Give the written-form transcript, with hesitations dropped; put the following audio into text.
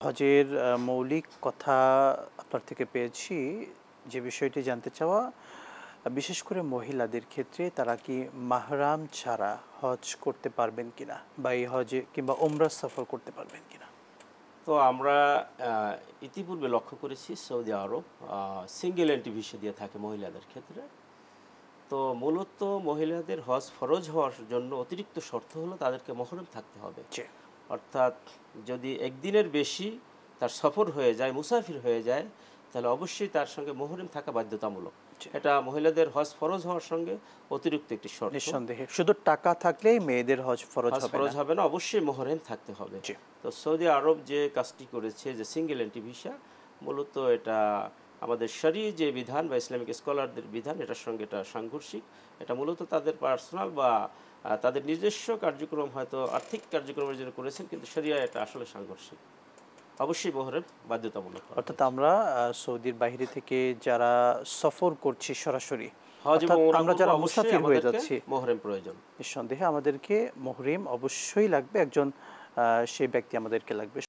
হজের মৌলিক কথা আপনার থেকে পেয়েছি। যে বিষয়টি জানতে চাওয়া, বিশেষ করে মহিলাদের ক্ষেত্রে তারা কি মাহরাম ছাড়া হজ করতে পারবেন কিনা, বা এই হজে কিংবা ওমরা সফর করতে পারবেন কিনা? তো আমরা ইতিপূর্বে লক্ষ্য করেছি সৌদি আরব সিঙ্গেল এন্ট্রি ভিসা দিয়ে থাকে মহিলাদের ক্ষেত্রে। তো মূলত মহিলাদের হজ ফরজ হওয়ার জন্য অতিরিক্ত শর্ত হলো তাদেরকে মহরম থাকতে হবে। জি। অর্থাৎ যদি একদিনের বেশি তার সফর হয়ে যায়, মুসাফির হয়ে যায়, তাহলে অবশ্যই তার সঙ্গে মহরম থাকা বাধ্যতামূলক। জি। এটা মহিলাদের হজ ফরজ হওয়ার সঙ্গে অতিরিক্ত একটি শর্ত। নিঃসন্দেহে শুধু টাকা থাকলেই মেয়েদের হজ ফরজ হজ হবে ফরজ না। হবে না, অবশ্যই মহরম থাকতে হবে। জি। তো সৌদি আরব যে কাজটি করেছে, যে সিঙ্গেল এন্ট্রি ভিসা, মূলত এটা আমাদের শরীয়হ যে বিধান বা ইসলামিক স্কলারদের বিধান, এটার সঙ্গে এটা সাংঘর্ষিক। এটা মূলত তাদের পার্সোনাল বা তাদের নিজস্ব কার্যক্রম, হয়তো আর্থিক কার্যক্রমের জন্য করেছেন, কিন্তু শরিয়া এটা আসলে সাংঘর্ষিক। অবশ্যই মহরম বাধ্যতামূলক। অর্থাৎ আমরা সৌদির বাইরে থেকে যারা সফর করছি সরাসরি, হজ এবং অর্থাৎ ওমরা আমরা করব, যারা অবশ্যই মুসাফির হয়ে আমাদেরকে যাচ্ছি, মহরম প্রয়োজন। নিঃসন্দেহে আমাদেরকে মুহরিম অবশ্যই লাগবে, একজন সেই ব্যক্তি আমাদেরকে লাগবে।